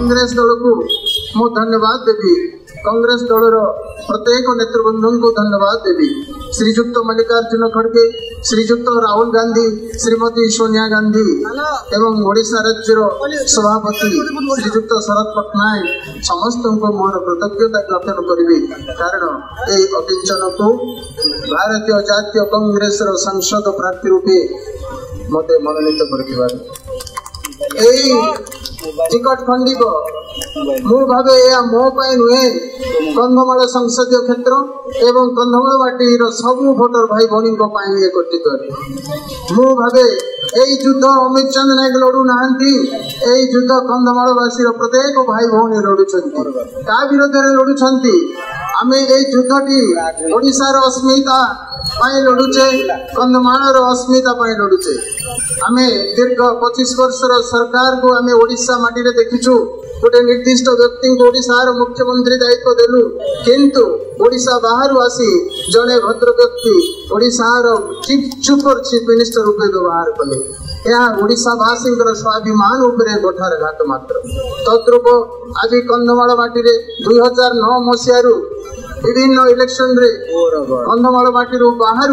कांग्रेस दल को मु धन्यवाद देवी कांग्रेस दलर प्रत्येक नेतृवृंद को धन्यवाद देवी श्रीजुक्त मल्लिकार्जुन खड़गे श्रीजुक्त राहुल गांधी श्रीमती सोनिया गांधी एवं ओडिशा राज्यर सभापति श्रीजुक्त शरद पट्टनायक समस्त को मोर कृतज्ञता ज्ञापन करी कारण ये अकिंचन को भारतीय जातीय कांग्रेस सांसद प्रार्थी रूपे मत मनोनीत कर टिकट खंडिक मूल भाव यह मो नुहे कंधमाल संसदीय क्षेत्र एवं कंधमाल बाटीर सबू भोटर भाई भौणी गठित मु भावे यही युद्ध अमित चंद नायक लड़ू ना युद्ध कंधमालवासी प्रत्येक भाई भौणी लड़ुंट क्या विरोध में लड़ुंट आम ये युद्धटी ओडिशार अस्मिता लड़ुचे कंधमाल अस्मिता लड़ुचे आम दीर्घ 25 वर्षर सरकार को आम ओडिशा माटी रे देखीचु गोटे निर्दिष्ट व्यक्ति को ओडिशार मुख्यमंत्री दायित्व देलु किंतु ओडिशा बाहर आसी जड़े भद्र व्यक्ति ओडिशार सुपर चीफ मिनिस्टर रूप व्यवहार कले यह ओडिशावासी स्वाभिमान उपरे गोठारघात मात्र तद्रूप आज कंधमाल माटी रे 2009 मसीह विभिन्न इलेक्शन रे कंधमाल माटी बाहर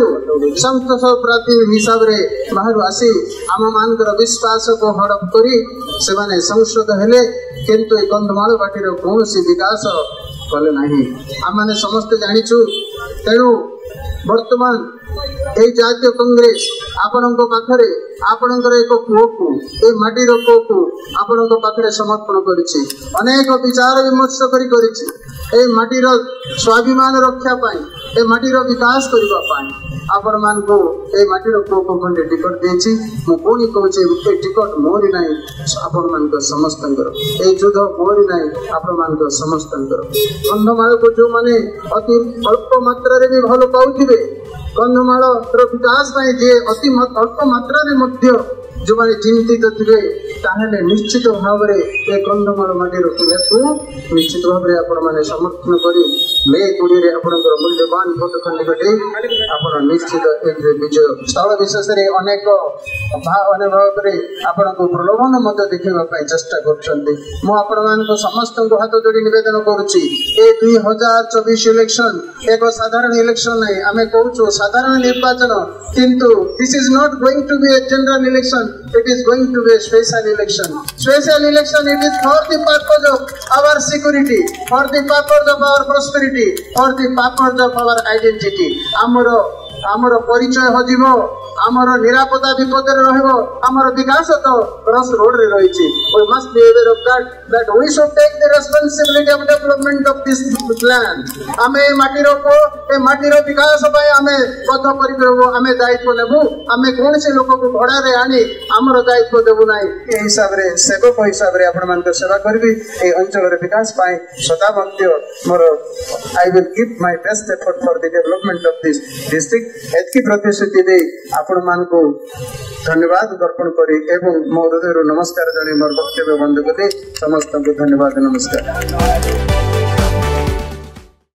संसद प्रार्थी हिसाब रे बाहर आसी आम मान विश्वास को हड़प करी से माने संसद हेले किंतु कंधमाल माटी कौन विकास कले नहीं आम मैंने समस्ते जानिचु तेणु वर्तमान ये जातीय कांग्रेस आपण पाखरे आपणकर एक पुओ को ये माटीर पुओ को आपण पाखरे समर्पण करिछि अनेक विचार विमर्श करी माटीर स्वाभिमान रक्षा पाई ए माटीर विकास करबा पाई आपण मान को ए माटीर पुओ को खंडे टिकट देछि मु कोनी कहूछि ए टिकट मोरी नाही आपण मान को समस्तंकर ए युद्ध मोरी नाही आपण मान को समस्तंकर कंधमाल को जो माने अति अल्प मात्रा रे भी भलो पाउथिबे कंधमाल विकास जे अति अल्प मात्रा जो मैंने चिंतित थे ताहले निश्चित भाव में कंधमाल माटी को निश्चित भाव में आपण समर्थन कर मे 20 आपंकर मूल्यवान भोट खंडिकटे आप निश्चित विजय स्थल विशेष अनेक भाव आपण को प्रलोभन देखा चेष्टा कर समस्त हाथ जोड़ी निवेदन करुच्ची 2024 इलेक्शन एक साधारण इलेक्शन नहीं आम कहूँ साधारण निर्वाचन किंतु this is not going to be a general election it is going to be a special election it is for the purpose of our security for the purpose of our prosperity for the purpose of our identity amar परिचय हजिबो आमर निरापदा विपद आमर विकास तो cross road रे रही we must be aware of that we should take the responsibility of development of this land आमे माटीर विकास पाए आमे बद्ध परिकरबो आमे दायित्व नेबु आमे कोन से लोक को भड़ा रे आनी आमर दायित्व देबु नाही ए हिसाब रे सेवक हिसाब रे आपण मान सेवा करबी ए अंचल रे विकास पाए सदा मध्य मोर I will give my best effort for the development of this district एतकी प्रतिश्रुति दे आपण मान को धन्यवाद अर्पण करी एवं मो हृदय नमस्कार जन मोर वक्तव्य बंद कले समस्त को धन्यवाद नमस्कार।